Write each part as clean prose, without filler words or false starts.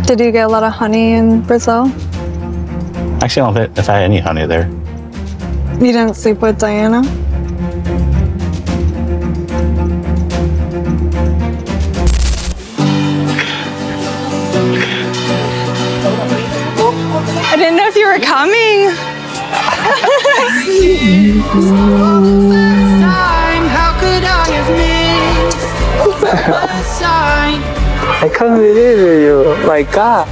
Did you get a lot of honey in Brazil? Actually, I don't know if I had any honey there. You didn't sleep with Diana? I didn't know if you were coming. I can't believe you. My God.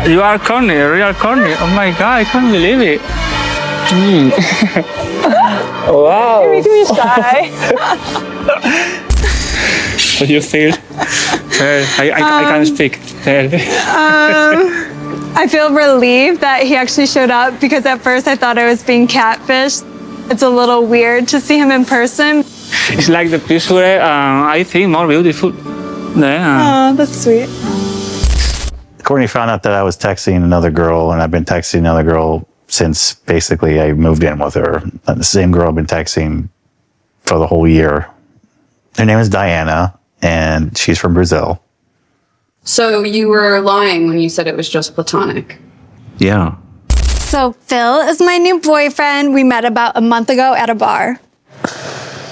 You are Cortney, real Cortney. Oh my God, I can't believe it. Wow. You're making me shy. What do you feel? I can't speak. I feel relieved that he actually showed up because at first I thought I was being catfished. It's a little weird to see him in person. It's like the picture, I think, more beautiful. Yeah. Oh, that's sweet. Cortney found out that I was texting another girl, and I've been texting another girl since basically I moved in with her. The same girl I've been texting for the whole year. Her name is Diana, and she's from Brazil. So you were lying when you said it was just platonic? Yeah. So Phil is my new boyfriend. We met about a month ago at a bar.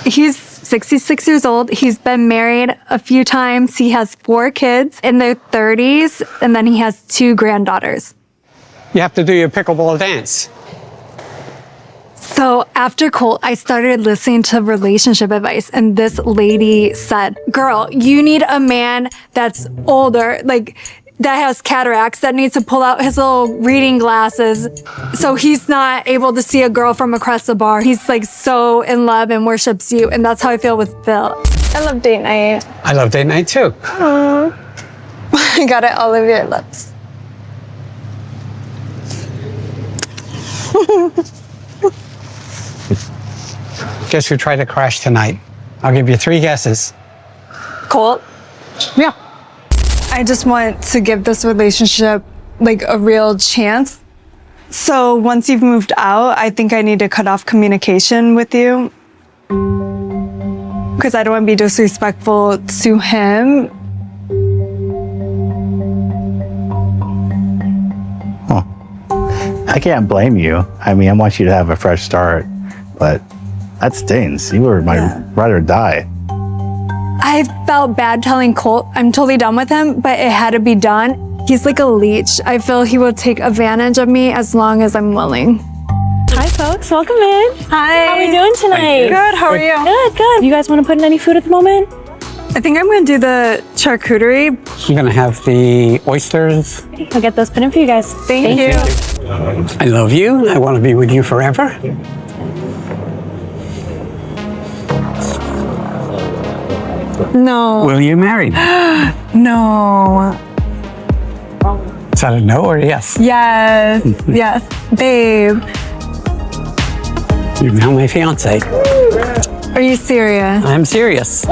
He's 66 years old. He's been married a few times. He has 4 kids in their 30s, and then he has 2 granddaughters. You have to do your pickleball dance. So after Colt, I started listening to relationship advice, and this lady said, girl, you need a man that's older, like that has cataracts, that needs to pull out his little reading glasses so he's not able to see a girl from across the bar. He's like so in love and worships you, and that's how I feel with Phil. I love date night. I love date night too. I got it all over your lips. Guess who tried to crash tonight? I'll give you 3 guesses. Colt? Yeah. I just want to give this relationship like a real chance. So once you've moved out, I think I need to cut off communication with you. Because I don't want to be disrespectful to him. I can't blame you. I mean, I want you to have a fresh start, but that stings. You were my ride or die. I felt bad telling Colt I'm totally done with him, but it had to be done. He's like a leech. I feel he will take advantage of me as long as I'm willing. Hi, folks. Welcome in. Hi. How are we doing tonight? Good. How are you? Good, good. You guys want to put in any food at the moment? I think I'm going to do the charcuterie. I'm gonna have the oysters. I'll get those put in for you guys. Thank you. I love you. I want to be with you forever. No. Will you marry me? No. Is that a no or a yes? Yes. Yes. Babe. You're now my fiance. Are you serious? I'm serious.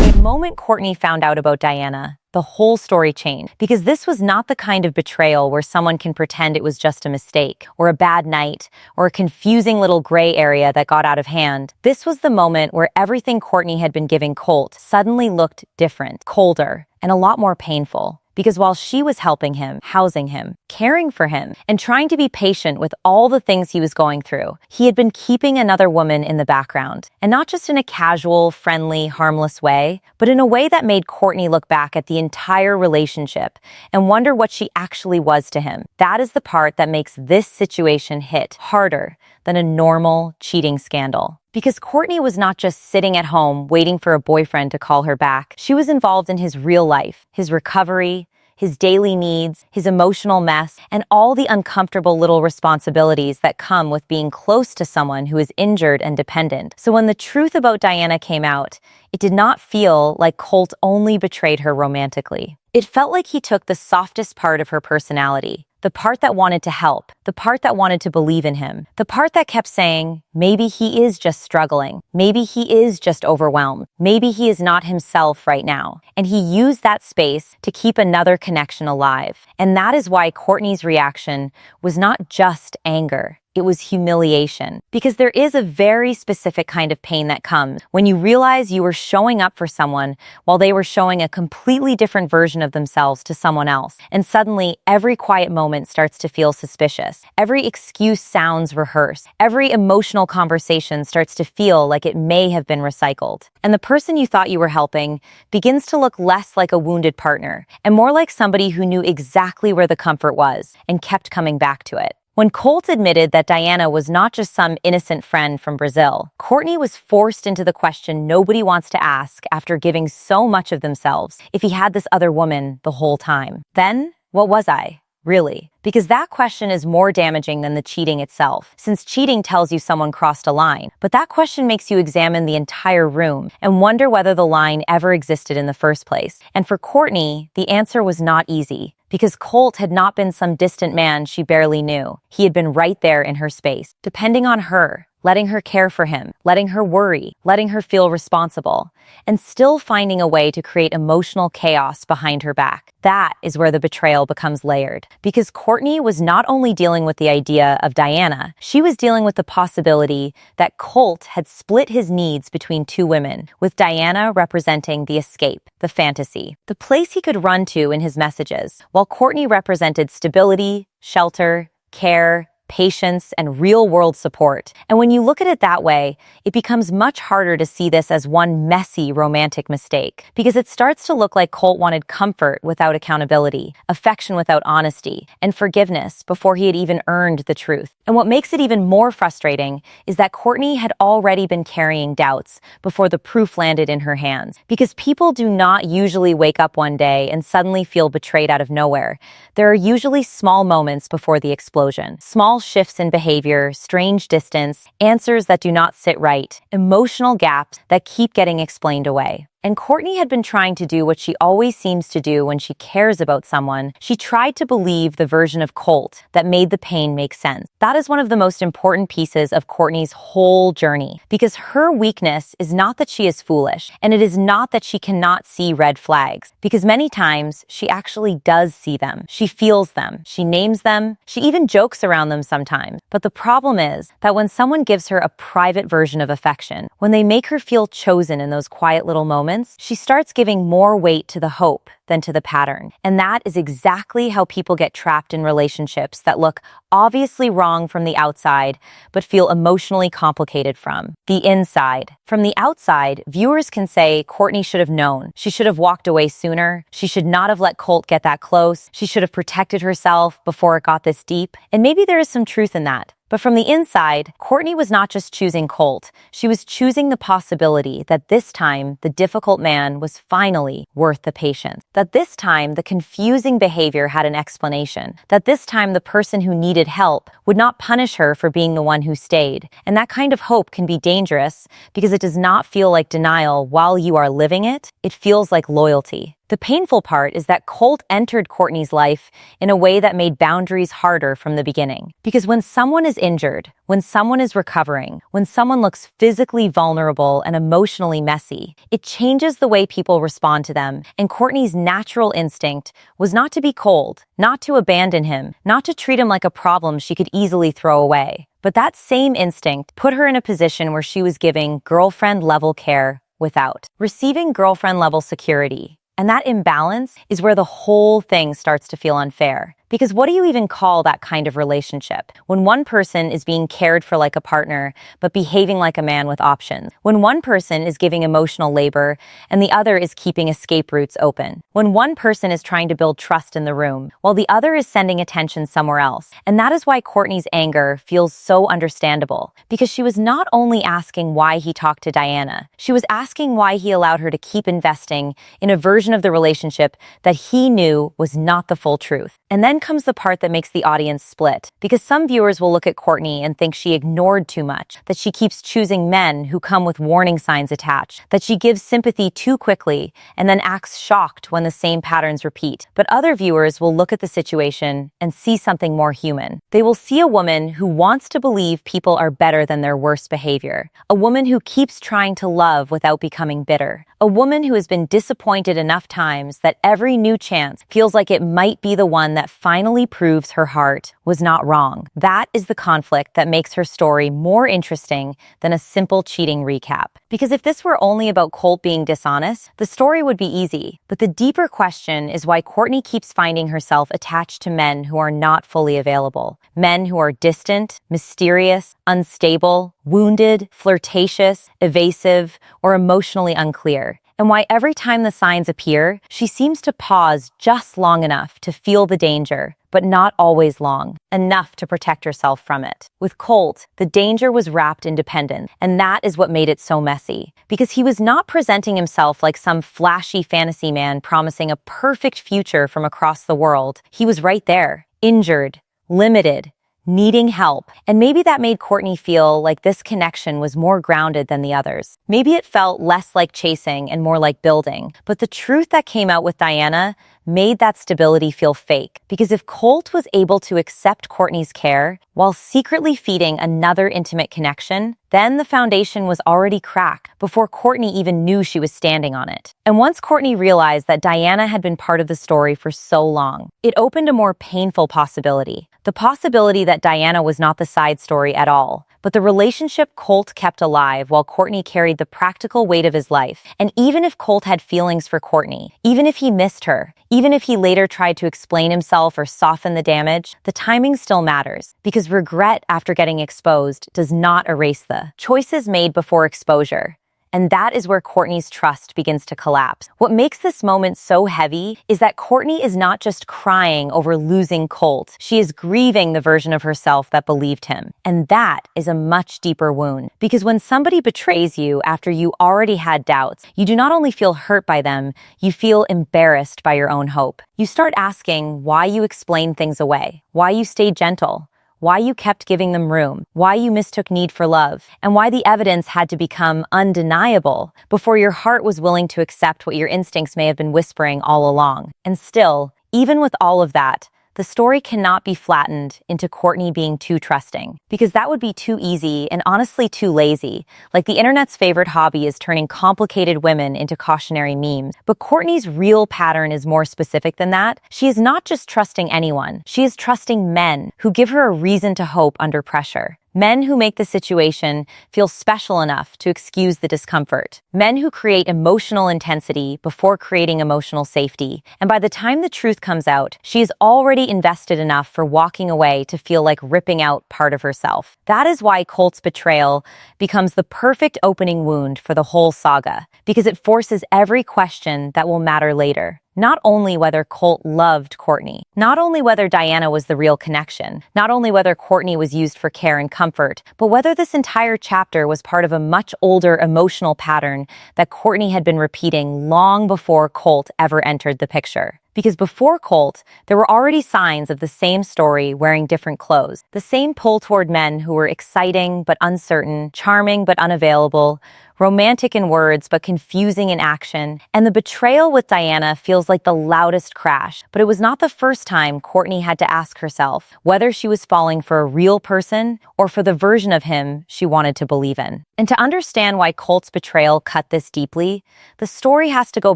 The moment Cortney found out about Diana, the whole story changed, because this was not the kind of betrayal where someone can pretend it was just a mistake, or a bad night, or a confusing little gray area that got out of hand. This was the moment where everything Cortney had been giving Colt suddenly looked different, colder, and a lot more painful. Because while she was helping him, housing him, caring for him, and trying to be patient with all the things he was going through, he had been keeping another woman in the background. And not just in a casual, friendly, harmless way, but in a way that made Cortney look back at the entire relationship and wonder what she actually was to him. That is the part that makes this situation hit harder than a normal cheating scandal. Because Cortney was not just sitting at home waiting for a boyfriend to call her back. She was involved in his real life, his recovery, his daily needs, his emotional mess, and all the uncomfortable little responsibilities that come with being close to someone who is injured and dependent. So when the truth about Diana came out, it did not feel like Colt only betrayed her romantically. It felt like he took the softest part of her personality, the part that wanted to help, the part that wanted to believe in him, the part that kept saying, maybe he is just struggling, maybe he is just overwhelmed, maybe he is not himself right now. And he used that space to keep another connection alive. And that is why Cortney's reaction was not just anger. it was humiliation. Because there is a very specific kind of pain that comes when you realize you were showing up for someone while they were showing a completely different version of themselves to someone else. And suddenly, every quiet moment starts to feel suspicious. Every excuse sounds rehearsed. Every emotional conversation starts to feel like it may have been recycled. And the person you thought you were helping begins to look less like a wounded partner and more like somebody who knew exactly where the comfort was and kept coming back to it. When Colt admitted that Diana was not just some innocent friend from Brazil, Cortney was forced into the question nobody wants to ask after giving so much of themselves if he had this other woman the whole time. Then, what was I? Really? Because that question is more damaging than the cheating itself, since cheating tells you someone crossed a line. But that question makes you examine the entire room and wonder whether the line ever existed in the first place. And for Cortney, the answer was not easy. Because Colt had not been some distant man she barely knew. He had been right there in her space, depending on her, letting her care for him, letting her worry, letting her feel responsible, and still finding a way to create emotional chaos behind her back. That is where the betrayal becomes layered. Because Cortney was not only dealing with the idea of Diana, she was dealing with the possibility that Colt had split his needs between two women, with Diana representing the escape, the fantasy, the place he could run to in his messages, while Cortney represented stability, shelter, care, patience, and real-world support. And when you look at it that way, it becomes much harder to see this as one messy romantic mistake, because it starts to look like Colt wanted comfort without accountability, affection without honesty, and forgiveness before he had even earned the truth. And what makes it even more frustrating is that Cortney had already been carrying doubts before the proof landed in her hands, because people do not usually wake up one day and suddenly feel betrayed out of nowhere. There are usually small moments before the explosion, small shifts in behavior, strange distance, answers that do not sit right, emotional gaps that keep getting explained away. And Cortney had been trying to do what she always seems to do when she cares about someone. She tried to believe the version of Colt that made the pain make sense. That is one of the most important pieces of Cortney's whole journey, because her weakness is not that she is foolish, and it is not that she cannot see red flags, because many times she actually does see them. She feels them. She names them. She even jokes around them sometimes. But the problem is that when someone gives her a private version of affection, when they make her feel chosen in those quiet little moments, she starts giving more weight to the hope than to the pattern. And that is exactly how people get trapped in relationships that look obviously wrong from the outside, but feel emotionally complicated from the inside. From the outside, viewers can say Cortney should have known. She should have walked away sooner. She should not have let Colt get that close. She should have protected herself before it got this deep. And maybe there is some truth in that. But from the inside, Cortney was not just choosing Colt. She was choosing the possibility that this time the difficult man was finally worth the patience. That this time the confusing behavior had an explanation. That this time the person who needed help would not punish her for being the one who stayed. And that kind of hope can be dangerous because it does not feel like denial while you are living it. It feels like loyalty. The painful part is that Colt entered Cortney's life in a way that made boundaries harder from the beginning. Because when someone is injured, when someone is recovering, when someone looks physically vulnerable and emotionally messy, it changes the way people respond to them. And Cortney's natural instinct was not to be cold, not to abandon him, not to treat him like a problem she could easily throw away. But that same instinct put her in a position where she was giving girlfriend-level care without receiving girlfriend-level security. And that imbalance is where the whole thing starts to feel unfair. Because what do you even call that kind of relationship? When one person is being cared for like a partner, but behaving like a man with options. When one person is giving emotional labor, and the other is keeping escape routes open. When one person is trying to build trust in the room, while the other is sending attention somewhere else. And that is why Cortney's anger feels so understandable. Because she was not only asking why he talked to Diana, she was asking why he allowed her to keep investing in a version of the relationship that he knew was not the full truth. And then comes the part that makes the audience split. Because some viewers will look at Cortney and think she ignored too much, that she keeps choosing men who come with warning signs attached, that she gives sympathy too quickly and then acts shocked when the same patterns repeat. But other viewers will look at the situation and see something more human. They will see a woman who wants to believe people are better than their worst behavior. A woman who keeps trying to love without becoming bitter. A woman who has been disappointed enough times that every new chance feels like it might be the one that finally proves her heart was not wrong. That is the conflict that makes her story more interesting than a simple cheating recap. Because if this were only about Colt being dishonest, the story would be easy. But the deeper question is why Cortney keeps finding herself attached to men who are not fully available. Men who are distant, mysterious, unstable, wounded, flirtatious, evasive, or emotionally unclear. And why every time the signs appear, she seems to pause just long enough to feel the danger, but not always long, enough to protect herself from it. With Colt, the danger was wrapped in dependence, and that is what made it so messy. Because he was not presenting himself like some flashy fantasy man promising a perfect future from across the world. He was right there, injured, limited, needing help. And maybe that made Cortney feel like this connection was more grounded than the others. Maybe it felt less like chasing and more like building. But the truth that came out with Diana made that stability feel fake. Because if Colt was able to accept Cortney's care while secretly feeding another intimate connection, then the foundation was already cracked before Cortney even knew she was standing on it. And once Cortney realized that Diana had been part of the story for so long, it opened a more painful possibility. The possibility that Diana was not the side story at all, but the relationship Colt kept alive while Cortney carried the practical weight of his life. And even if Colt had feelings for Cortney, even if he missed her, even if he later tried to explain himself or soften the damage, the timing still matters, because regret after getting exposed does not erase the choices made before exposure. And that is where Cortney's trust begins to collapse. What makes this moment so heavy is that Cortney is not just crying over losing Colt. She is grieving the version of herself that believed him. And that is a much deeper wound. Because when somebody betrays you after you already had doubts, you do not only feel hurt by them, you feel embarrassed by your own hope. You start asking why you explained things away, why you stayed gentle, why you kept giving them room, why you mistook need for love, and why the evidence had to become undeniable before your heart was willing to accept what your instincts may have been whispering all along. And still, even with all of that, the story cannot be flattened into Cortney being too trusting, because that would be too easy and honestly too lazy. Like the internet's favorite hobby is turning complicated women into cautionary memes. But Cortney's real pattern is more specific than that. She is not just trusting anyone. She is trusting men who give her a reason to hope under pressure. Men who make the situation feel special enough to excuse the discomfort. Men who create emotional intensity before creating emotional safety. And by the time the truth comes out, she is already invested enough for walking away to feel like ripping out part of herself. That is why Colt's betrayal becomes the perfect opening wound for the whole saga, because it forces every question that will matter later. Not only whether Colt loved Cortney, not only whether Diana was the real connection, not only whether Cortney was used for care and comfort, but whether this entire chapter was part of a much older emotional pattern that Cortney had been repeating long before Colt ever entered the picture. Because before Colt, there were already signs of the same story wearing different clothes, the same pull toward men who were exciting but uncertain, charming but unavailable, romantic in words but confusing in action. And the betrayal with Diana feels like the loudest crash, but it was not the first time Cortney had to ask herself whether she was falling for a real person or for the version of him she wanted to believe in. And to understand why Colt's betrayal cut this deeply, the story has to go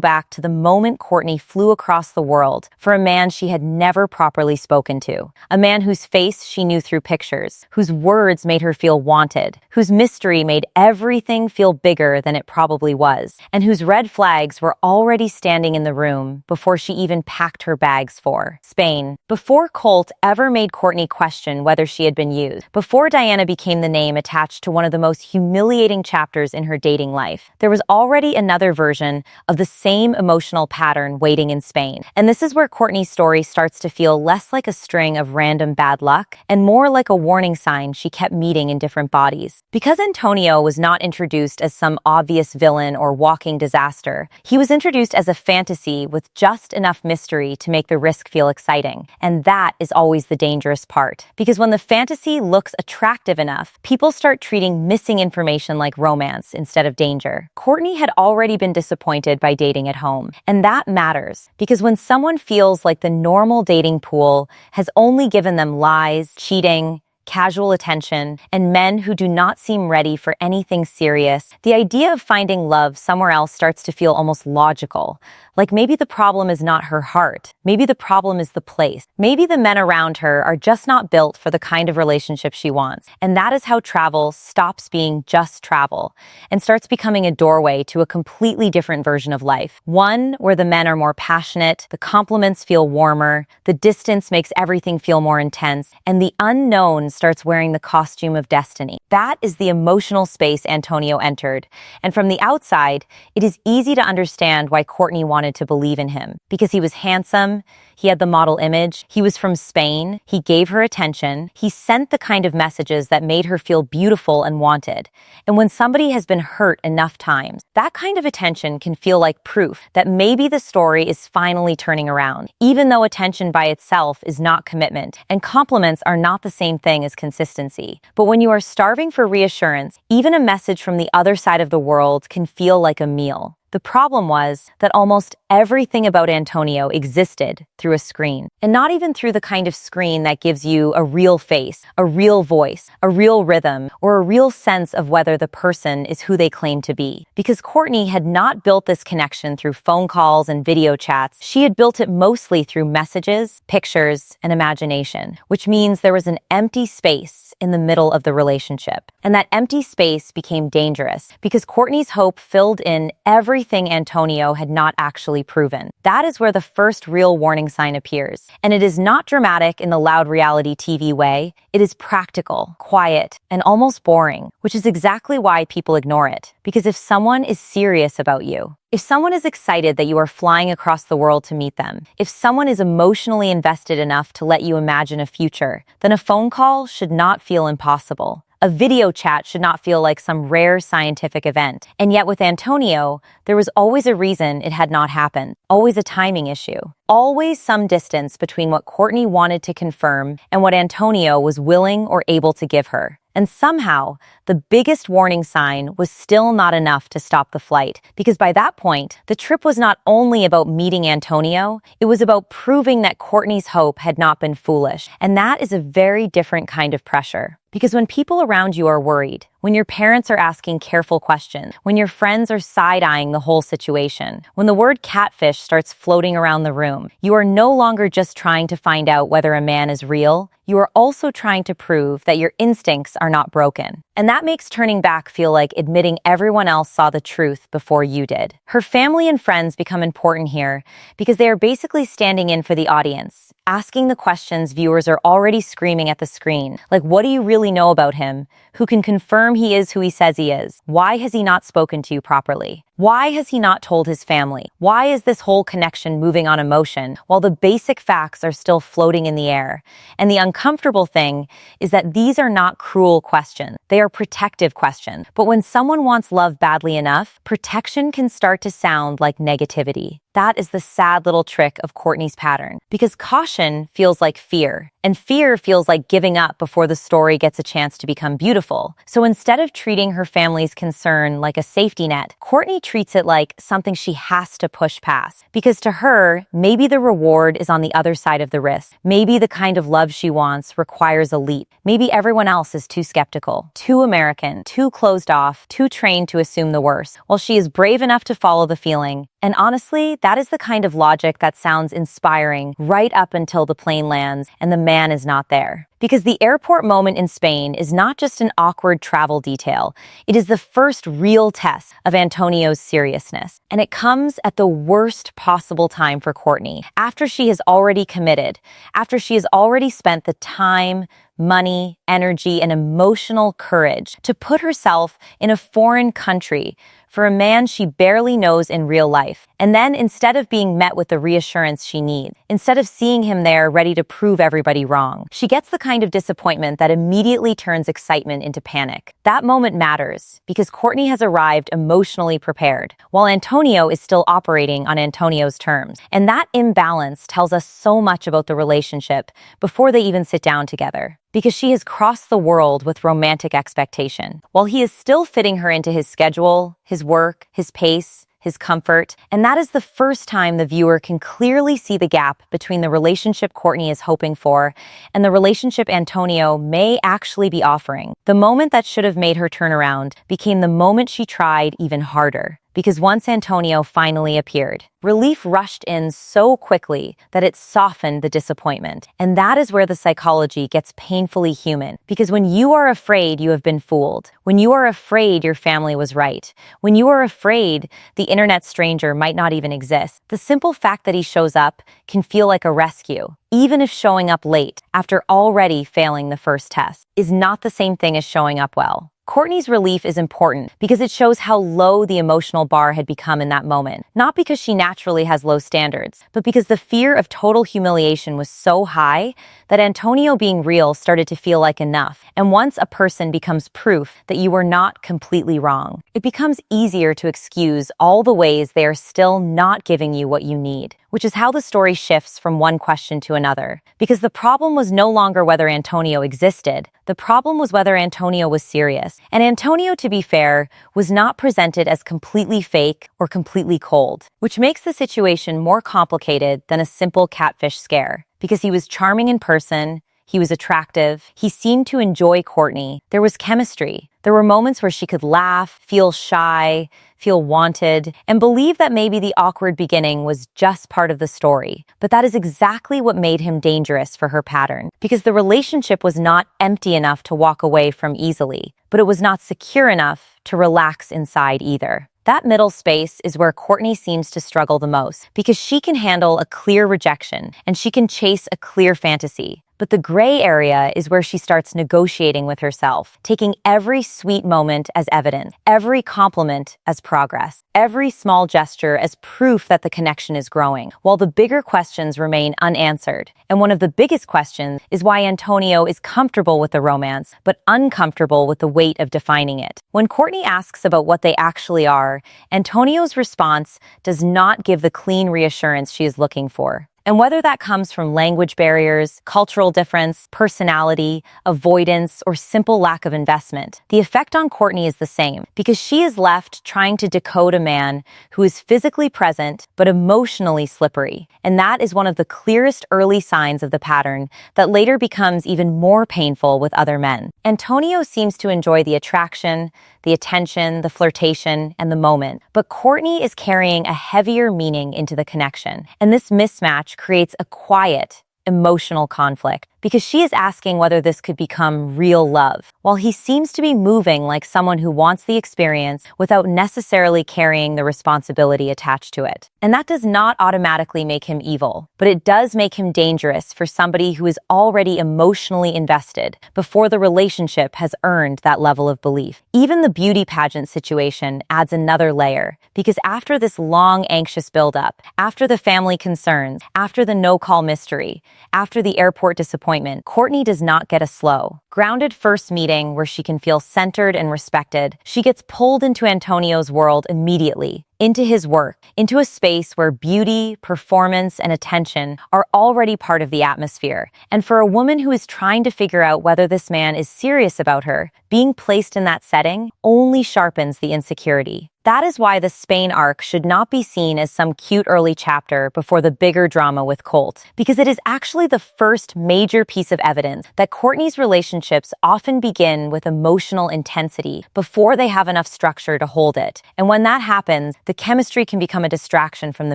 back to the moment Cortney flew across the world for a man she had never properly spoken to, a man whose face she knew through pictures, whose words made her feel wanted, whose mystery made everything feel bigger than it probably was, and whose red flags were already standing in the room before she even packed her bags for Spain. Before Colt ever made Cortney question whether she had been used, before Diana became the name attached to one of the most humiliating chapters in her dating life, there was already another version of the same emotional pattern waiting in Spain. And this is where Cortney's story starts to feel less like a string of random bad luck and more like a warning sign she kept meeting in different bodies. Because Antonio was not introduced as some obvious villain or walking disaster, he was introduced as a fantasy with just enough mystery to make the risk feel exciting. And that is always the dangerous part. Because when the fantasy looks attractive enough, people start treating missing information like romance instead of danger. Cortney had already been disappointed by dating at home. And that matters, because when someone feels like the normal dating pool has only given them lies, cheating, casual attention, and men who do not seem ready for anything serious, the idea of finding love somewhere else starts to feel almost logical. Like maybe the problem is not her heart. Maybe the problem is the place. Maybe the men around her are just not built for the kind of relationship she wants. And that is how travel stops being just travel and starts becoming a doorway to a completely different version of life. One where the men are more passionate, the compliments feel warmer, the distance makes everything feel more intense, and the unknown starts wearing the costume of destiny. That is the emotional space Antonio entered. And from the outside, it is easy to understand why Cortney wanted to believe in him. Because he was handsome, he had the model image, he was from Spain, he gave her attention, he sent the kind of messages that made her feel beautiful and wanted. And when somebody has been hurt enough times, that kind of attention can feel like proof that maybe the story is finally turning around, even though attention by itself is not commitment, and compliments are not the same thing as consistency. But when you are starving for reassurance, even a message from the other side of the world can feel like a meal. The problem was that almost everything about Antonio existed through a screen, and not even through the kind of screen that gives you a real face, a real voice, a real rhythm, or a real sense of whether the person is who they claim to be. Because Cortney had not built this connection through phone calls and video chats, she had built it mostly through messages, pictures, and imagination, which means there was an empty space in the middle of the relationship. And that empty space became dangerous because Cortney's hope filled in everything Antonio had not actually proven. That is where the first real warning sign appears. And it is not dramatic in the loud reality TV way. It is practical, quiet, and almost boring, which is exactly why people ignore it. Because if someone is serious about you, if someone is excited that you are flying across the world to meet them, if someone is emotionally invested enough to let you imagine a future, then a phone call should not feel impossible. A video chat should not feel like some rare scientific event. And yet with Antonio, there was always a reason it had not happened, always a timing issue, always some distance between what Cortney wanted to confirm and what Antonio was willing or able to give her. And somehow, the biggest warning sign was still not enough to stop the flight, because by that point, the trip was not only about meeting Antonio, it was about proving that Cortney's hope had not been foolish. And that is a very different kind of pressure. Because when people around you are worried, when your parents are asking careful questions, when your friends are side-eyeing the whole situation, when the word catfish starts floating around the room, you are no longer just trying to find out whether a man is real, you are also trying to prove that your instincts are not broken. And that makes turning back feel like admitting everyone else saw the truth before you did. Her family and friends become important here because they are basically standing in for the audience, asking the questions viewers are already screaming at the screen. Like, what do you really know about him? Who can confirm he is who he says he is? Why has he not spoken to you properly? Why has he not told his family? Why is this whole connection moving on emotion while the basic facts are still floating in the air? And the uncomfortable thing is that these are not cruel questions. They are protective questions. But when someone wants love badly enough, protection can start to sound like negativity. That is the sad little trick of Cortney's pattern. Because caution feels like fear, and fear feels like giving up before the story gets a chance to become beautiful. So instead of treating her family's concern like a safety net, Cortney treats it like something she has to push past. Because to her, maybe the reward is on the other side of the risk. Maybe the kind of love she wants requires a leap. Maybe everyone else is too skeptical, too American, too closed off, too trained to assume the worst, while she is brave enough to follow the feeling. And honestly, that is the kind of logic that sounds inspiring right up until the plane lands and the man is not there. Because the airport moment in Spain is not just an awkward travel detail. It is the first real test of Antonio's seriousness. And it comes at the worst possible time for Cortney, after she has already committed, after she has already spent the time, money, energy, and emotional courage to put herself in a foreign country for a man she barely knows in real life. And then instead of being met with the reassurance she needs, instead of seeing him there ready to prove everybody wrong, she gets the kind of disappointment that immediately turns excitement into panic. That moment matters because Cortney has arrived emotionally prepared, while Antonio is still operating on Antonio's terms. And that imbalance tells us so much about the relationship before they even sit down together. Because she has crossed the world with romantic expectation, while he is still fitting her into his schedule, his work, his pace, his comfort, and that is the first time the viewer can clearly see the gap between the relationship Cortney is hoping for and the relationship Antonio may actually be offering. The moment that should have made her turn around became the moment she tried even harder. Because once Antonio finally appeared, relief rushed in so quickly that it softened the disappointment. And that is where the psychology gets painfully human. Because when you are afraid you have been fooled, when you are afraid your family was right, when you are afraid the internet stranger might not even exist, the simple fact that he shows up can feel like a rescue. Even if showing up late, after already failing the first test, is not the same thing as showing up well. Cortney's relief is important because it shows how low the emotional bar had become in that moment. Not because she naturally has low standards, but because the fear of total humiliation was so high that Antonio being real started to feel like enough. And once a person becomes proof that you were not completely wrong, it becomes easier to excuse all the ways they are still not giving you what you need. Which is how the story shifts from one question to another. Because the problem was no longer whether Antonio existed, the problem was whether Antonio was serious. And Antonio, to be fair, was not presented as completely fake or completely cold, which makes the situation more complicated than a simple catfish scare. Because he was charming in person, he was attractive, he seemed to enjoy Cortney, there was chemistry. There were moments where she could laugh, feel shy, feel wanted, and believe that maybe the awkward beginning was just part of the story. But that is exactly what made him dangerous for her pattern. Because the relationship was not empty enough to walk away from easily, but it was not secure enough to relax inside either. That middle space is where Cortney seems to struggle the most, because she can handle a clear rejection and she can chase a clear fantasy. But the gray area is where she starts negotiating with herself, taking every sweet moment as evidence, every compliment as progress, every small gesture as proof that the connection is growing, while the bigger questions remain unanswered. And one of the biggest questions is why Antonio is comfortable with the romance, but uncomfortable with the weight of defining it. When Cortney asks about what they actually are, Antonio's response does not give the clean reassurance she is looking for. And whether that comes from language barriers, cultural difference, personality, avoidance, or simple lack of investment, the effect on Cortney is the same, because she is left trying to decode a man who is physically present but emotionally slippery. And that is one of the clearest early signs of the pattern that later becomes even more painful with other men. Antonio seems to enjoy the attraction, the attention, the flirtation, and the moment, but Cortney is carrying a heavier meaning into the connection. And this mismatch creates a quiet, emotional conflict, because she is asking whether this could become real love, while he seems to be moving like someone who wants the experience without necessarily carrying the responsibility attached to it. And that does not automatically make him evil, but it does make him dangerous for somebody who is already emotionally invested before the relationship has earned that level of belief. Even the beauty pageant situation adds another layer, because after this long, anxious buildup, after the family concerns, after the no-call mystery, after the airport disappointment, Cortney does not get a slow, grounded first meeting where she can feel centered and respected. She gets pulled into Antonio's world immediately, into his work, into a space where beauty, performance, and attention are already part of the atmosphere. And for a woman who is trying to figure out whether this man is serious about her, being placed in that setting only sharpens the insecurity. That is why the Spain arc should not be seen as some cute early chapter before the bigger drama with Colt, because it is actually the first major piece of evidence that Cortney's relationships often begin with emotional intensity before they have enough structure to hold it. And when that happens, the chemistry can become a distraction from the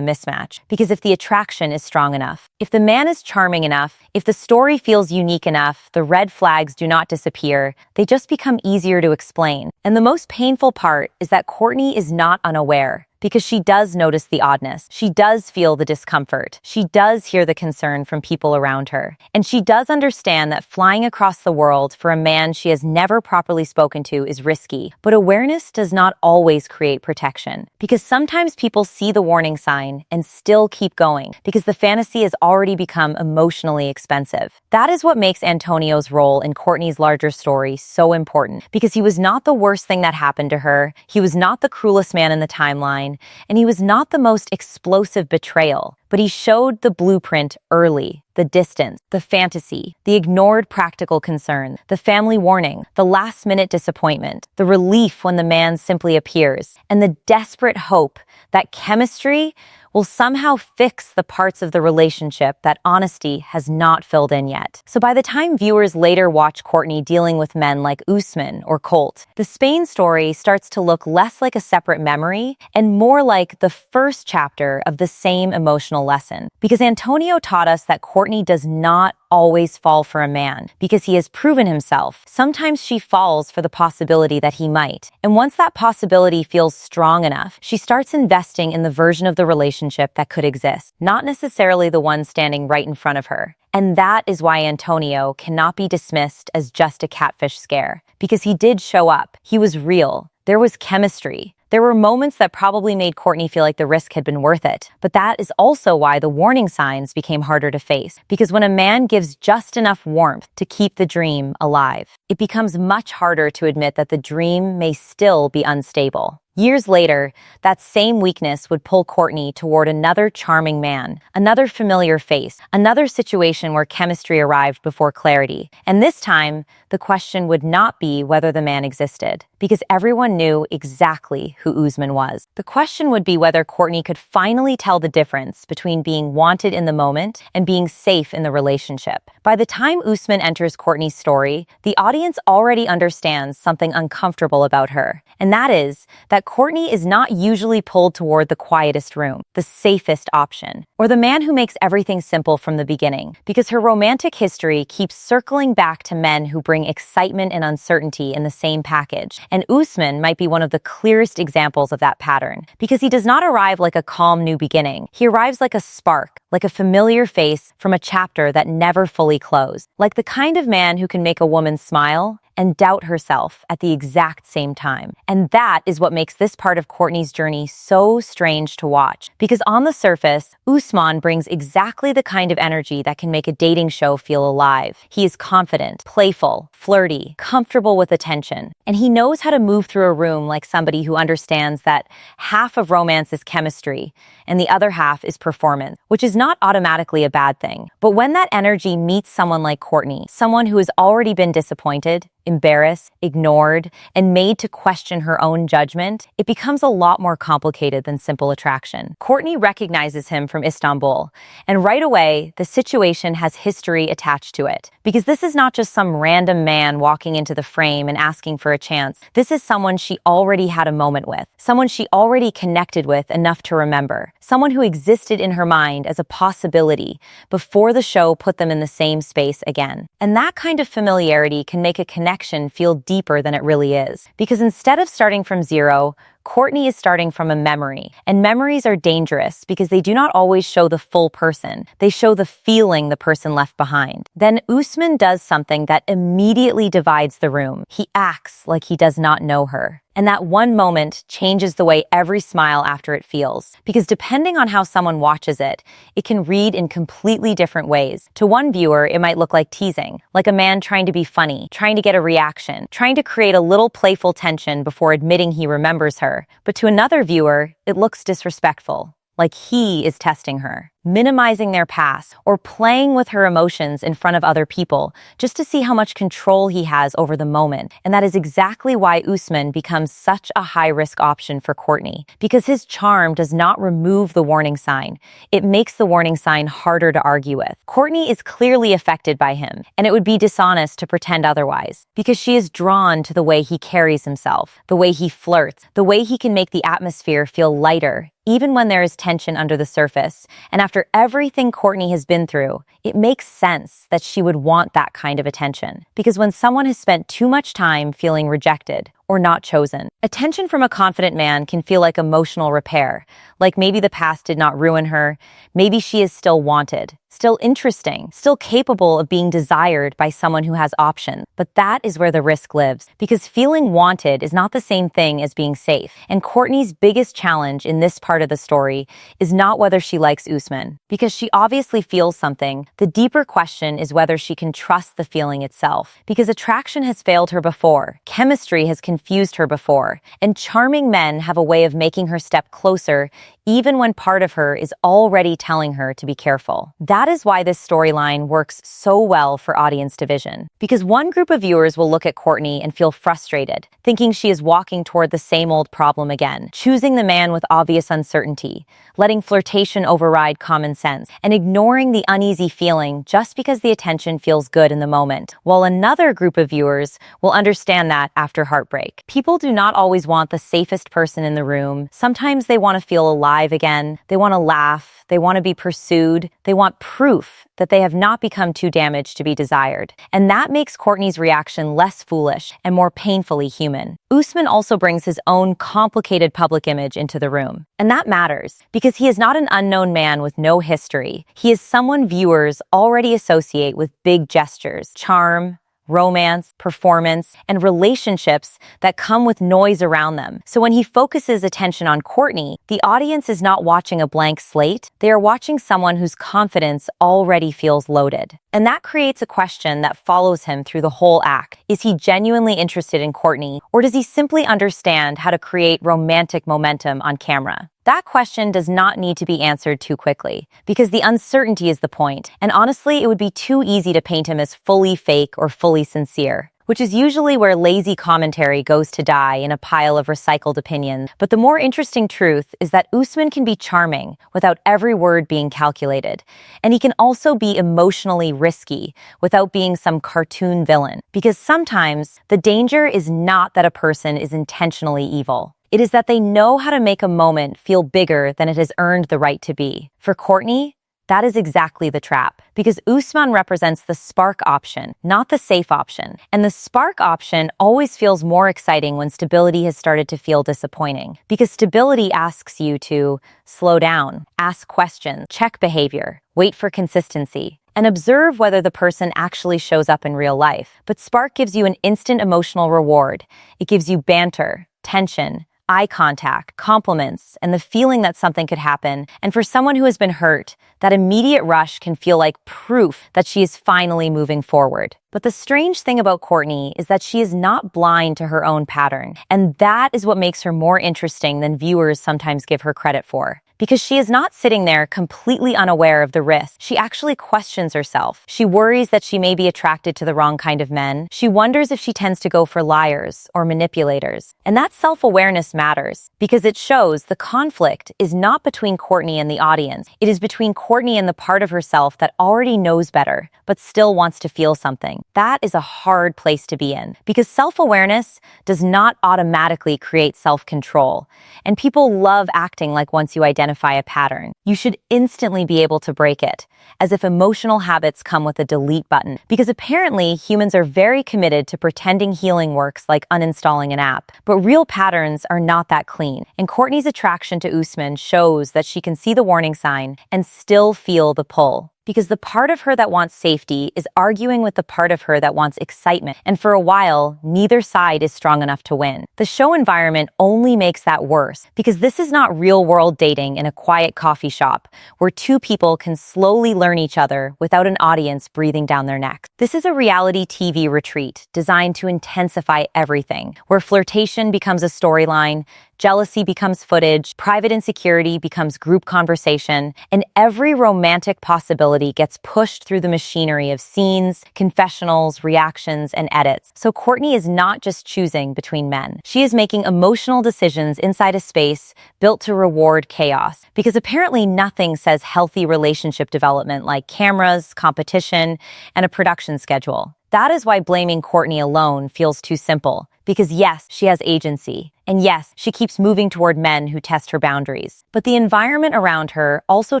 mismatch, because if the attraction is strong enough, if the man is charming enough, if the story feels unique enough, the red flags do not disappear, they just become easier to explain. And the most painful part is that Cortney is not unaware, because she does notice the oddness. She does feel the discomfort. She does hear the concern from people around her. And she does understand that flying across the world for a man she has never properly spoken to is risky. But awareness does not always create protection, because sometimes people see the warning sign and still keep going, because the fantasy has already become emotionally expensive. That is what makes Antonio's role in Cortney's larger story so important, because he was not the worst thing that happened to her. He was not the cruelest man in the timeline. scene, and he was not the most explosive betrayal, but he showed the blueprint early. The distance, the fantasy, the ignored practical concern, the family warning, the last-minute disappointment, the relief when the man simply appears, and the desperate hope that chemistry will somehow fix the parts of the relationship that honesty has not filled in yet. So by the time viewers later watch Cortney dealing with men like Usman or Colt, the Spain story starts to look less like a separate memory and more like the first chapter of the same emotional lesson. Because Antonio taught us that Cortney does not always fall for a man because he has proven himself. Sometimes she falls for the possibility that he might. And once that possibility feels strong enough, she starts investing in the version of the relationship that could exist, not necessarily the one standing right in front of her. And that is why Antonio cannot be dismissed as just a catfish scare, because he did show up. He was real. There was chemistry. There were moments that probably made Cortney feel like the risk had been worth it. But that is also why the warning signs became harder to face. Because when a man gives just enough warmth to keep the dream alive, it becomes much harder to admit that the dream may still be unstable. Years later, that same weakness would pull Cortney toward another charming man, another familiar face, another situation where chemistry arrived before clarity. And this time, the question would not be whether the man existed, because everyone knew exactly who Usman was. The question would be whether Cortney could finally tell the difference between being wanted in the moment and being safe in the relationship. By the time Usman enters Cortney's story, the audience already understands something uncomfortable about her, and that is that Cortney is not usually pulled toward the quietest room, the safest option, or the man who makes everything simple from the beginning, because her romantic history keeps circling back to men who bring excitement and uncertainty in the same package. And Usman might be one of the clearest examples of that pattern, because he does not arrive like a calm new beginning. He arrives like a spark, like a familiar face from a chapter that never fully closed, like the kind of man who can make a woman smile and doubt herself at the exact same time. And that is what makes this part of Cortney's journey so strange to watch. Because on the surface, Usman brings exactly the kind of energy that can make a dating show feel alive. He is confident, playful, flirty, comfortable with attention, and he knows how to move through a room like somebody who understands that half of romance is chemistry and the other half is performance, which is not automatically a bad thing. But when that energy meets someone like Cortney, someone who has already been disappointed, embarrassed, ignored, and made to question her own judgment, it becomes a lot more complicated than simple attraction. Cortney recognizes him from Istanbul, and right away, the situation has history attached to it. Because this is not just some random man walking into the frame and asking for a chance. This is someone she already had a moment with, someone she already connected with enough to remember, someone who existed in her mind as a possibility before the show put them in the same space again. And that kind of familiarity can make a connection feel deeper than it really is. Because instead of starting from zero, Cortney is starting from a memory. And memories are dangerous because they do not always show the full person. They show the feeling the person left behind. Then Usman does something that immediately divides the room. He acts like he does not know her. And that one moment changes the way every smile after it feels. Because depending on how someone watches it, it can read in completely different ways. To one viewer, it might look like teasing, like a man trying to be funny, trying to get a reaction, trying to create a little playful tension before admitting he remembers her. But to another viewer, it looks disrespectful, like he is testing her, minimizing their past, or playing with her emotions in front of other people just to see how much control he has over the moment. And that is exactly why Usman becomes such a high-risk option for Cortney, because his charm does not remove the warning sign. It makes the warning sign harder to argue with. Cortney is clearly affected by him, and it would be dishonest to pretend otherwise, because she is drawn to the way he carries himself, the way he flirts, the way he can make the atmosphere feel lighter, even when there is tension under the surface. And after everything Cortney has been through, it makes sense that she would want that kind of attention. Because when someone has spent too much time feeling rejected or not chosen, attention from a confident man can feel like emotional repair, like maybe the past did not ruin her, maybe she is still wanted. still interesting, still capable of being desired by someone who has options. But that is where the risk lives, because feeling wanted is not the same thing as being safe. And Cortney's biggest challenge in this part of the story is not whether she likes Usman, because she obviously feels something. The deeper question is whether she can trust the feeling itself, because attraction has failed her before, chemistry has confused her before, and charming men have a way of making her step closer even when part of her is already telling her to be careful. That is why this storyline works so well for audience division, because one group of viewers will look at Cortney and feel frustrated, thinking she is walking toward the same old problem again, choosing the man with obvious uncertainty, letting flirtation override common sense, and ignoring the uneasy feeling just because the attention feels good in the moment, while another group of viewers will understand that after heartbreak. People do not always want the safest person in the room. Sometimes they want to feel alive again. They want to laugh. They want to be pursued. They want proof that they have not become too damaged to be desired. And that makes Cortney's reaction less foolish and more painfully human. Usman also brings his own complicated public image into the room. And that matters, because he is not an unknown man with no history. He is someone viewers already associate with big gestures, charm, romance, performance, and relationships that come with noise around them. So when he focuses attention on Cortney, the audience is not watching a blank slate. They are watching someone whose confidence already feels loaded. And that creates a question that follows him through the whole act. Is he genuinely interested in Cortney, or does he simply understand how to create romantic momentum on camera? That question does not need to be answered too quickly, because the uncertainty is the point, and honestly, it would be too easy to paint him as fully fake or fully sincere, which is usually where lazy commentary goes to die in a pile of recycled opinions. But the more interesting truth is that Usman can be charming without every word being calculated, and he can also be emotionally risky without being some cartoon villain, because sometimes the danger is not that a person is intentionally evil. It is that they know how to make a moment feel bigger than it has earned the right to be. For Cortney, that is exactly the trap, because Usman represents the spark option, not the safe option. And the spark option always feels more exciting when stability has started to feel disappointing, because stability asks you to slow down, ask questions, check behavior, wait for consistency, and observe whether the person actually shows up in real life. But spark gives you an instant emotional reward. It gives you banter, tension, eye contact, compliments, and the feeling that something could happen. And for someone who has been hurt, that immediate rush can feel like proof that she is finally moving forward. But the strange thing about Cortney is that she is not blind to her own pattern. And that is what makes her more interesting than viewers sometimes give her credit for. Because she is not sitting there completely unaware of the risk. She actually questions herself. She worries that she may be attracted to the wrong kind of men. She wonders if she tends to go for liars or manipulators. And that self-awareness matters, because it shows the conflict is not between Cortney and the audience. It is between Cortney and the part of herself that already knows better, but still wants to feel something. That is a hard place to be in, because self-awareness does not automatically create self-control. And people love acting like once you identify a pattern, you should instantly be able to break it, as if emotional habits come with a delete button. Because apparently humans are very committed to pretending healing works like uninstalling an app. But real patterns are not that clean. And Cortney's attraction to Usman shows that she can see the warning sign and still feel the pull. Because the part of her that wants safety is arguing with the part of her that wants excitement. And for a while, neither side is strong enough to win. The show environment only makes that worse, because this is not real-world dating in a quiet coffee shop, where two people can slowly learn each other without an audience breathing down their necks. This is a reality TV retreat designed to intensify everything, where flirtation becomes a storyline, jealousy becomes footage, private insecurity becomes group conversation, and every romantic possibility gets pushed through the machinery of scenes, confessionals, reactions, and edits. So Cortney is not just choosing between men. She is making emotional decisions inside a space built to reward chaos, because apparently nothing says healthy relationship development like cameras, competition, and a production schedule. That is why blaming Cortney alone feels too simple, because yes, she has agency. And yes, she keeps moving toward men who test her boundaries. But the environment around her also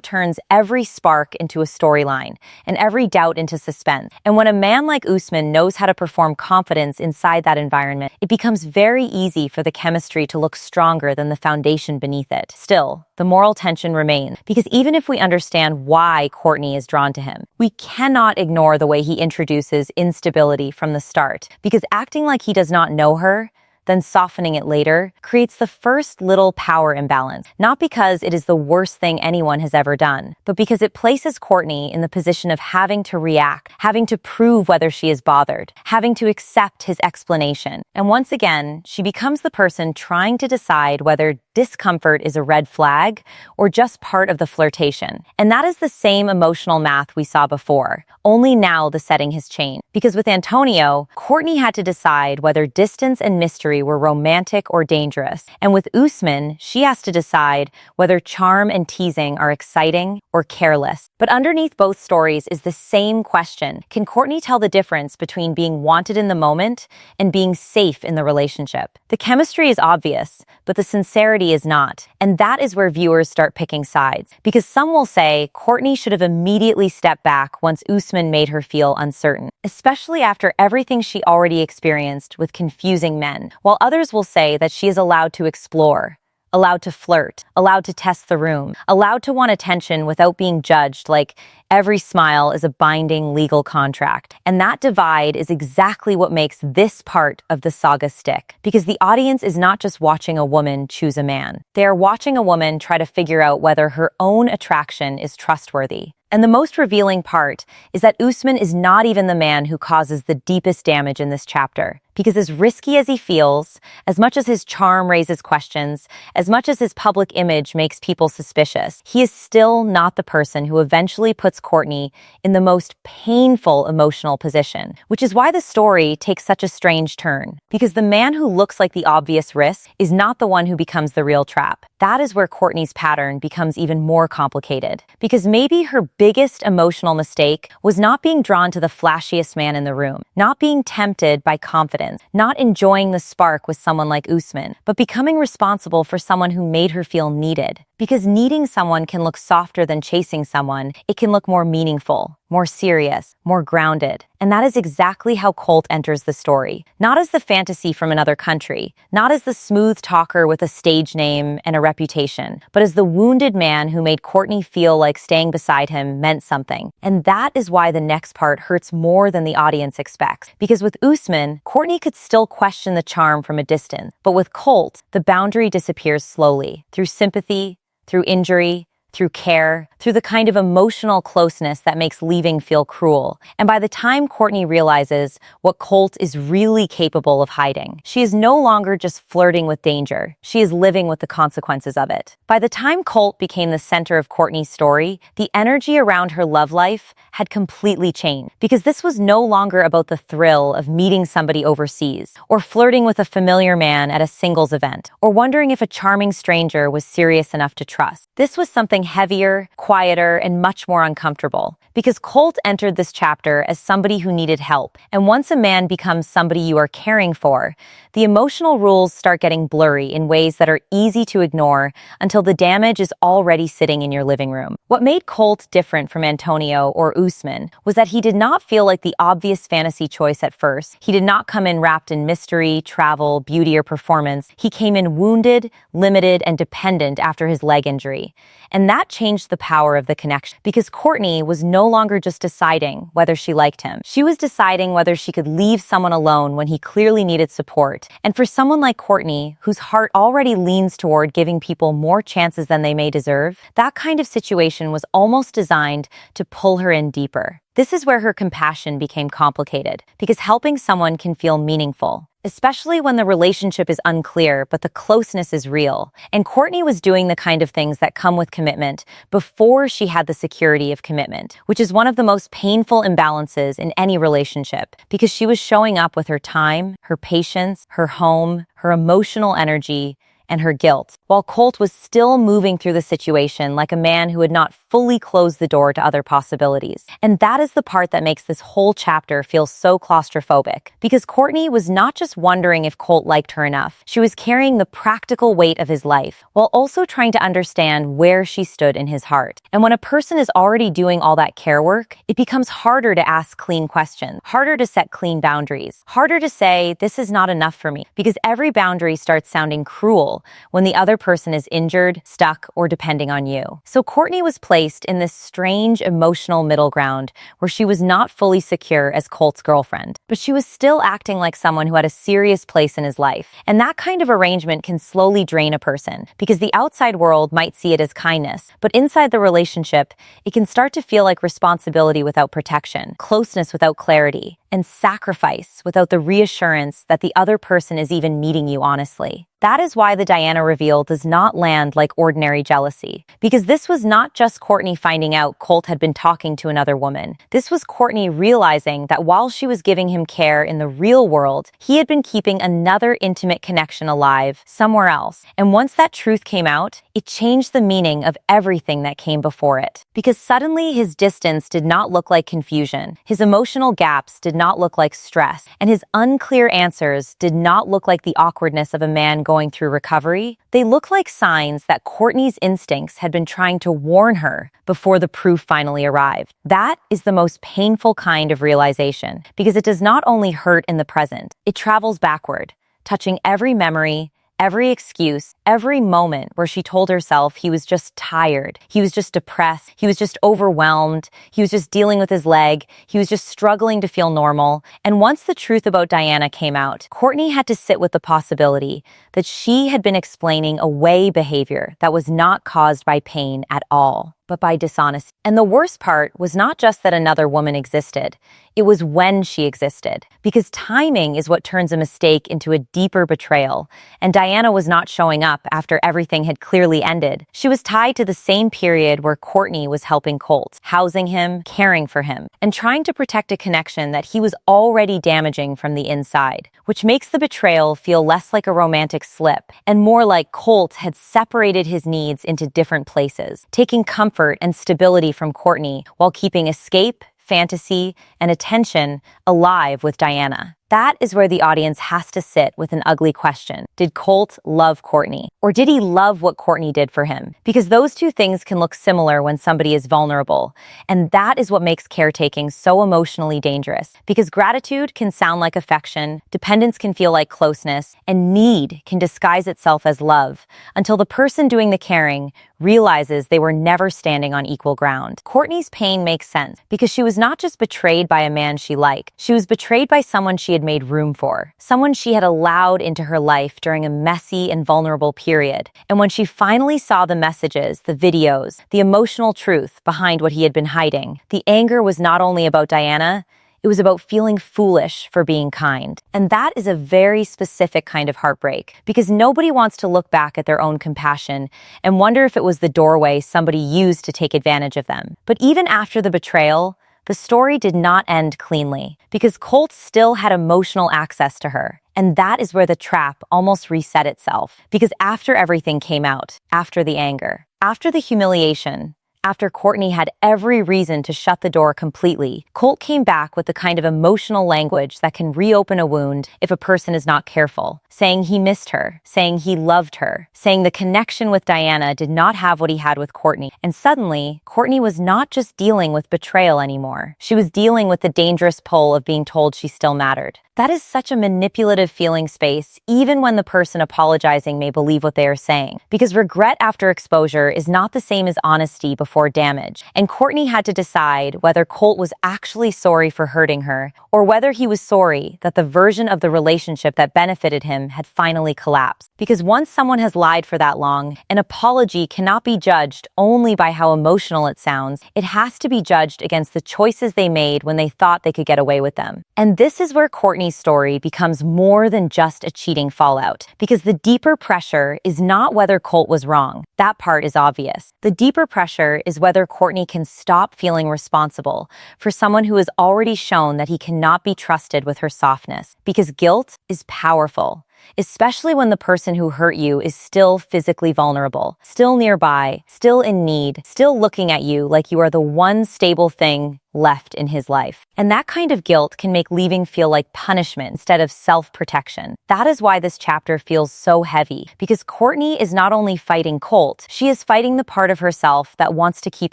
turns every spark into a storyline and every doubt into suspense. And when a man like Usman knows how to perform confidence inside that environment, it becomes very easy for the chemistry to look stronger than the foundation beneath it. Still, the moral tension remains, because even if we understand why Cortney is drawn to him, we cannot ignore the way he introduces instability from the start, because acting like he does not know her, then softening it later, creates the first little power imbalance, not because it is the worst thing anyone has ever done, but because it places Cortney in the position of having to react, having to prove whether she is bothered, having to accept his explanation. And once again, she becomes the person trying to decide whether discomfort is a red flag or just part of the flirtation. And that is the same emotional math we saw before, only now the setting has changed. Because with Antonio, Cortney had to decide whether distance and mystery were romantic or dangerous. And with Usman, she has to decide whether charm and teasing are exciting or careless. But underneath both stories is the same question. Can Cortney tell the difference between being wanted in the moment and being safe in the relationship? The chemistry is obvious, but the sincerity is not. And that is where viewers start picking sides. Because some will say Cortney should have immediately stepped back once Usman made her feel uncertain, especially after everything she already experienced with confusing men, while others will say that she is allowed to explore, allowed to flirt, allowed to test the room, allowed to want attention without being judged like every smile is a binding legal contract. And that divide is exactly what makes this part of the saga stick. Because the audience is not just watching a woman choose a man. They are watching a woman try to figure out whether her own attraction is trustworthy. And the most revealing part is that Usman is not even the man who causes the deepest damage in this chapter. Because as risky as he feels, as much as his charm raises questions, as much as his public image makes people suspicious, he is still not the person who eventually puts Cortney in the most painful emotional position, which is why the story takes such a strange turn. Because the man who looks like the obvious risk is not the one who becomes the real trap. That is where Cortney's pattern becomes even more complicated. Because maybe her biggest emotional mistake was not being drawn to the flashiest man in the room, not being tempted by confidence, not enjoying the spark with someone like Usman, but becoming responsible for someone who made her feel needed. Because needing someone can look softer than chasing someone. It can look more meaningful, more serious, more grounded. And that is exactly how Colt enters the story. Not as the fantasy from another country, not as the smooth talker with a stage name and a reputation, but as the wounded man who made Cortney feel like staying beside him meant something. And that is why the next part hurts more than the audience expects. Because with Usman, Cortney could still question the charm from a distance. But with Colt, the boundary disappears slowly, through sympathy, through injury, through care, through the kind of emotional closeness that makes leaving feel cruel. And by the time Cortney realizes what Colt is really capable of hiding, she is no longer just flirting with danger. She is living with the consequences of it. By the time Colt became the center of Cortney's story, the energy around her love life had completely changed. Because this was no longer about the thrill of meeting somebody overseas, or flirting with a familiar man at a singles event, or wondering if a charming stranger was serious enough to trust. This was something heavier, quieter, and much more uncomfortable. Because Colt entered this chapter as somebody who needed help. And once a man becomes somebody you are caring for, the emotional rules start getting blurry in ways that are easy to ignore until the damage is already sitting in your living room. What made Colt different from Antonio or Usman was that he did not feel like the obvious fantasy choice at first. He did not come in wrapped in mystery, travel, beauty, or performance. He came in wounded, limited, and dependent after his leg injury. And that changed the power of the connection, because Cortney was no longer just deciding whether she liked him. She was deciding whether she could leave someone alone when he clearly needed support. And for someone like Cortney, whose heart already leans toward giving people more chances than they may deserve, that kind of situation was almost designed to pull her in deeper. This is where her compassion became complicated, because helping someone can feel meaningful, especially when the relationship is unclear but the closeness is real. And Cortney was doing the kind of things that come with commitment before she had the security of commitment, which is one of the most painful imbalances in any relationship, because she was showing up with her time, her patience, her home, her emotional energy, and her guilt, while Colt was still moving through the situation like a man who had not fully closed the door to other possibilities. And that is the part that makes this whole chapter feel so claustrophobic, because Cortney was not just wondering if Colt liked her enough, she was carrying the practical weight of his life, while also trying to understand where she stood in his heart. And when a person is already doing all that care work, it becomes harder to ask clean questions, harder to set clean boundaries, harder to say, this is not enough for me, because every boundary starts sounding cruel when the other person is injured, stuck, or depending on you. So Cortney was placed in this strange emotional middle ground where she was not fully secure as Colt's girlfriend, but she was still acting like someone who had a serious place in his life. And that kind of arrangement can slowly drain a person, because the outside world might see it as kindness, but inside the relationship, it can start to feel like responsibility without protection, closeness without clarity, and sacrifice without the reassurance that the other person is even meeting you honestly. That is why the Diana reveal does not land like ordinary jealousy, because this was not just Cortney finding out Colt had been talking to another woman. This was Cortney realizing that while she was giving him care in the real world, he had been keeping another intimate connection alive somewhere else. And once that truth came out, it changed the meaning of everything that came before it. Because suddenly his distance did not look like confusion, his emotional gaps did not look like stress, and his unclear answers did not look like the awkwardness of a man going through recovery. They looked like signs that Cortney's instincts had been trying to warn her before the proof finally arrived. That is the most painful kind of realization, because it does not only hurt in the present, it travels backward, touching every memory, every excuse, every moment where she told herself he was just tired, he was just depressed, he was just overwhelmed, he was just dealing with his leg, he was just struggling to feel normal. And once the truth about Diana came out, Cortney had to sit with the possibility that she had been explaining away behavior that was not caused by pain at all, but by dishonesty. And the worst part was not just that another woman existed, it was when she existed. Because timing is what turns a mistake into a deeper betrayal, and Diana was not showing up after everything had clearly ended. She was tied to the same period where Cortney was helping Colt, housing him, caring for him, and trying to protect a connection that he was already damaging from the inside, which makes the betrayal feel less like a romantic slip and more like Colt had separated his needs into different places, taking comfort and stability from Cortney while keeping escape, fantasy, and attention alive with Diana. That is where the audience has to sit with an ugly question. Did Colt love Cortney? Or did he love what Cortney did for him? Because those two things can look similar when somebody is vulnerable. And that is what makes caretaking so emotionally dangerous. Because gratitude can sound like affection, dependence can feel like closeness, and need can disguise itself as love, until the person doing the caring realizes they were never standing on equal ground. Cortney's pain makes sense, because she was not just betrayed by a man she liked, she was betrayed by someone she had made room for, someone she had allowed into her life during a messy and vulnerable period. And when she finally saw the messages, the videos, the emotional truth behind what he had been hiding, the anger was not only about Diana, it was about feeling foolish for being kind. And that is a very specific kind of heartbreak, because nobody wants to look back at their own compassion and wonder if it was the doorway somebody used to take advantage of them. But even after the betrayal, the story did not end cleanly, because Colt still had emotional access to her. And that is where the trap almost reset itself. Because after everything came out, after the anger, after the humiliation, after Cortney had every reason to shut the door completely, Colt came back with the kind of emotional language that can reopen a wound if a person is not careful, saying he missed her, saying he loved her, saying the connection with Diana did not have what he had with Cortney. And suddenly, Cortney was not just dealing with betrayal anymore. She was dealing with the dangerous pull of being told she still mattered. That is such a manipulative feeling space, even when the person apologizing may believe what they are saying. Because regret after exposure is not the same as honesty before damage. And Cortney had to decide whether Colt was actually sorry for hurting her, or whether he was sorry that the version of the relationship that benefited him had finally collapsed. Because once someone has lied for that long, an apology cannot be judged only by how emotional it sounds. It has to be judged against the choices they made when they thought they could get away with them. And this is where Cortney's story becomes more than just a cheating fallout, because the deeper pressure is not whether Colt was wrong. That part is obvious. The deeper pressure is whether Cortney can stop feeling responsible for someone who has already shown that he cannot be trusted with her softness. Because guilt is powerful, especially when the person who hurt you is still physically vulnerable, still nearby, still in need, still looking at you like you are the one stable thing left in his life. And that kind of guilt can make leaving feel like punishment instead of self-protection. That is why this chapter feels so heavy, because Cortney is not only fighting Colt, she is fighting the part of herself that wants to keep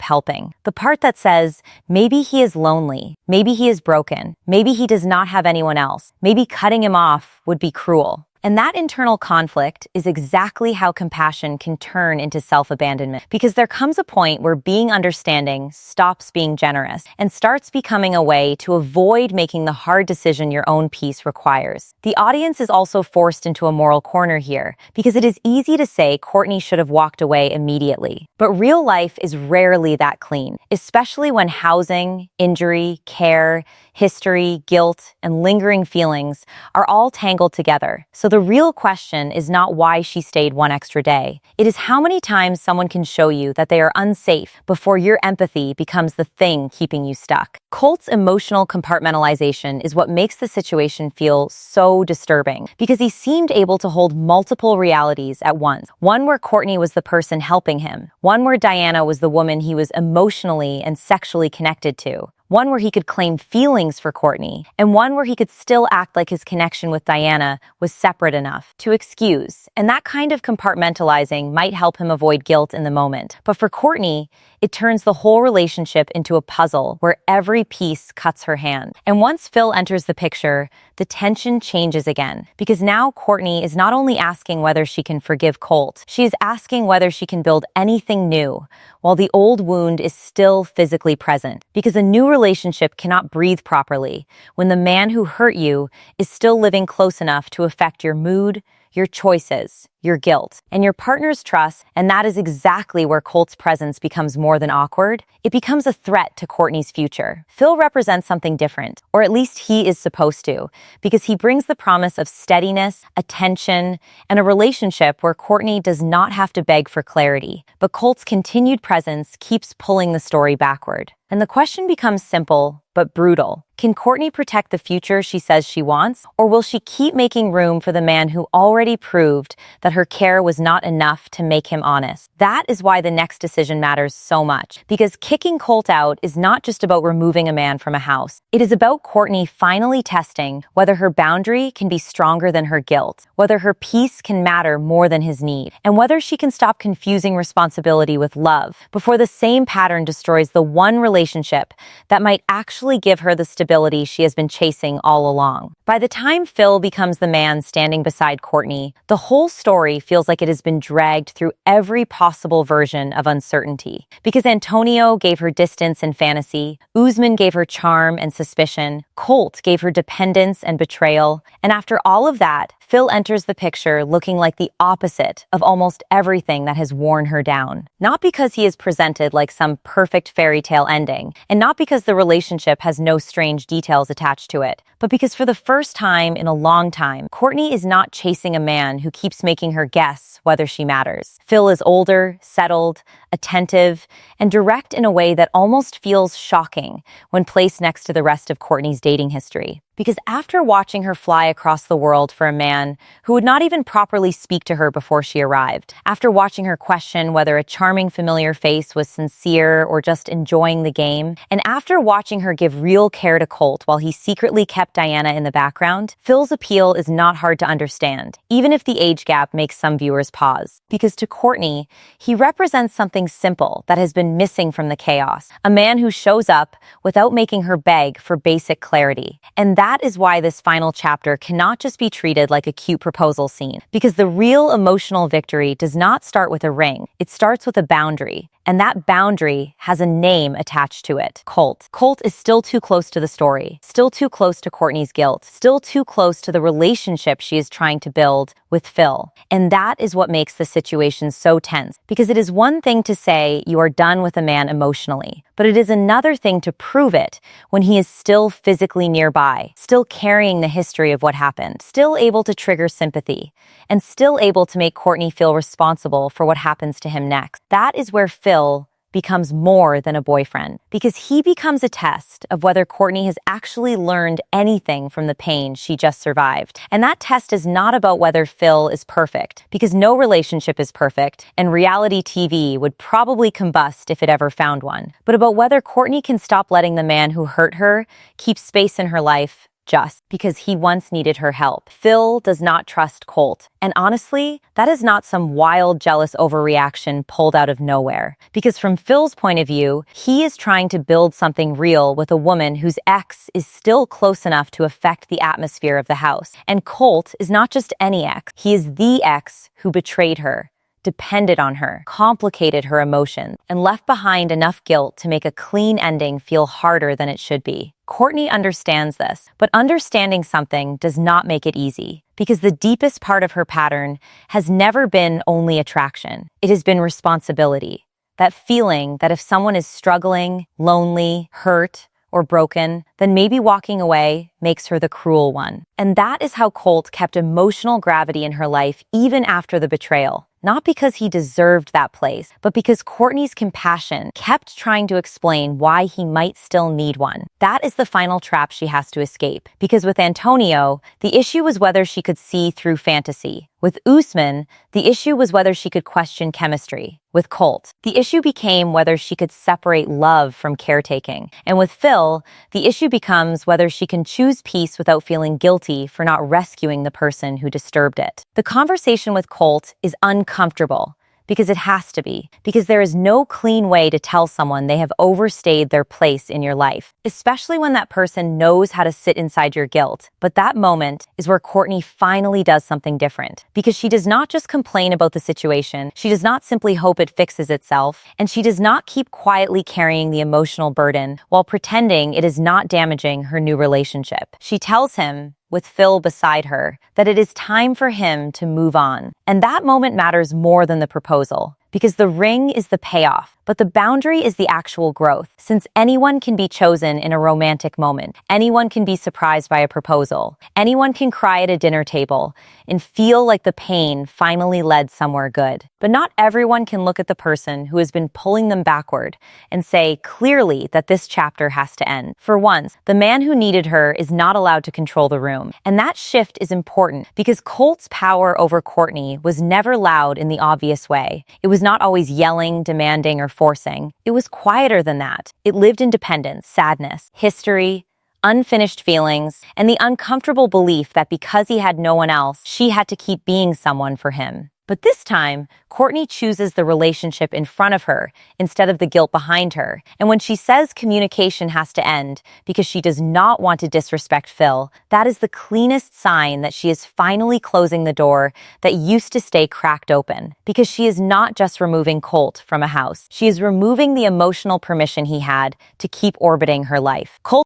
helping. The part that says, maybe he is lonely, maybe he is broken, maybe he does not have anyone else, maybe cutting him off would be cruel. And that internal conflict is exactly how compassion can turn into self-abandonment, because there comes a point where being understanding stops being generous and starts becoming a way to avoid making the hard decision your own peace requires. The audience is also forced into a moral corner here, because it is easy to say Cortney should have walked away immediately. But real life is rarely that clean, especially when housing, injury, care, history, guilt, and lingering feelings are all tangled together. So the real question is not why she stayed one extra day. It is how many times someone can show you that they are unsafe before your empathy becomes the thing keeping you stuck. Colt's emotional compartmentalization is what makes the situation feel so disturbing, because he seemed able to hold multiple realities at once. One where Cortney was the person helping him, one where Diana was the woman he was emotionally and sexually connected to, one where he could claim feelings for Cortney, and one where he could still act like his connection with Diana was separate enough to excuse. And that kind of compartmentalizing might help him avoid guilt in the moment. But for Cortney, it turns the whole relationship into a puzzle where every piece cuts her hand. And once Phil enters the picture, the tension changes again, because now Cortney is not only asking whether she can forgive Colt, she is asking whether she can build anything new, while the old wound is still physically present. Because a new relationship cannot breathe properly when the man who hurt you is still living close enough to affect your mood, your choices, your guilt, and your partner's trust. And that is exactly where Colt's presence becomes more than awkward. It becomes a threat to Cortney's future. Phil represents something different, or at least he is supposed to, because he brings the promise of steadiness, attention, and a relationship where Cortney does not have to beg for clarity. But Colt's continued presence keeps pulling the story backward. And the question becomes simple, but brutal. Can Cortney protect the future she says she wants, or will she keep making room for the man who already proved that her care was not enough to make him honest? That is why the next decision matters so much, because kicking Colt out is not just about removing a man from a house. It is about Cortney finally testing whether her boundary can be stronger than her guilt, whether her peace can matter more than his need, and whether she can stop confusing responsibility with love before the same pattern destroys the one relationship that might actually give her the stability she has been chasing all along. By the time Phil becomes the man standing beside Cortney, the whole story feels like it has been dragged through every possible version of uncertainty. Because Antonio gave her distance and fantasy, Usman gave her charm and suspicion, Colt gave her dependence and betrayal, and after all of that, Phil enters the picture looking like the opposite of almost everything that has worn her down. Not because he is presented like some perfect fairy tale ending, and not because the relationship has no strange details attached to it, but because for the first time in a long time, Cortney is not chasing a man who keeps making her guess whether she matters. Phil is older, settled, attentive, and direct in a way that almost feels shocking when placed next to the rest of Cortney's dating history. Because after watching her fly across the world for a man who would not even properly speak to her before she arrived, after watching her question whether a charming familiar face was sincere or just enjoying the game, and after watching her give real care to Colt while he secretly kept Diana in the background, Phil's appeal is not hard to understand, even if the age gap makes some viewers pause. Because to Cortney, he represents something simple that has been missing from the chaos, a man who shows up without making her beg for basic clarity. And that is why this final chapter cannot just be treated like a cute proposal scene, because the real emotional victory does not start with a ring. It starts with a boundary, and that boundary has a name attached to it: Colt. Colt is still too close to the story, still too close to Cortney's guilt, still too close to the relationship she is trying to build with Phil. And that is what makes the situation so tense, because it is one thing to say you are done with a man emotionally, but it is another thing to prove it when he is still physically nearby, still carrying the history of what happened, still able to trigger sympathy, and still able to make Cortney feel responsible for what happens to him next. That is where Phil becomes more than a boyfriend, because he becomes a test of whether Cortney has actually learned anything from the pain she just survived. And that test is not about whether Phil is perfect, because no relationship is perfect, and reality TV would probably combust if it ever found one, but about whether Cortney can stop letting the man who hurt her keep space in her life just because he once needed her help. Phil does not trust Colt. And honestly, that is not some wild, jealous overreaction pulled out of nowhere. Because from Phil's point of view, he is trying to build something real with a woman whose ex is still close enough to affect the atmosphere of the house. And Colt is not just any ex. He is the ex who betrayed her, depended on her, complicated her emotions, and left behind enough guilt to make a clean ending feel harder than it should be. Cortney understands this, but understanding something does not make it easy, because the deepest part of her pattern has never been only attraction. It has been responsibility. That feeling that if someone is struggling, lonely, hurt, or broken, then maybe walking away makes her the cruel one. And that is how Colt kept emotional gravity in her life even after the betrayal. Not because he deserved that place, but because Cortney's compassion kept trying to explain why he might still need one. That is the final trap she has to escape. Because with Antonio, the issue was whether she could see through fantasy. With Usman, the issue was whether she could question chemistry. With Colt, the issue became whether she could separate love from caretaking. And with Phil, the issue becomes whether she can choose peace without feeling guilty for not rescuing the person who disturbed it. The conversation with Colt is uncomfortable, because it has to be, because there is no clean way to tell someone they have overstayed their place in your life, especially when that person knows how to sit inside your guilt. But that moment is where Cortney finally does something different, because she does not just complain about the situation, she does not simply hope it fixes itself, and she does not keep quietly carrying the emotional burden while pretending it is not damaging her new relationship. She tells him, with Phil beside her, that it is time for him to move on. And that moment matters more than the proposal, because the ring is the payoff, but the boundary is the actual growth. Since anyone can be chosen in a romantic moment, anyone can be surprised by a proposal, anyone can cry at a dinner table and feel like the pain finally led somewhere good. But not everyone can look at the person who has been pulling them backward and say clearly that this chapter has to end. For once, the man who needed her is not allowed to control the room. And that shift is important because Colt's power over Cortney was never loud in the obvious way. It was not always yelling, demanding, or forcing. It was quieter than that. It lived in dependence, sadness, history, unfinished feelings, and the uncomfortable belief that because he had no one else, she had to keep being someone for him. But this time, Cortney chooses the relationship in front of her instead of the guilt behind her. And when she says communication has to end because she does not want to disrespect Phil, that is the cleanest sign that she is finally closing the door that used to stay cracked open. Because she is not just removing Colt from a house. She is removing the emotional permission he had to keep orbiting her life. Colt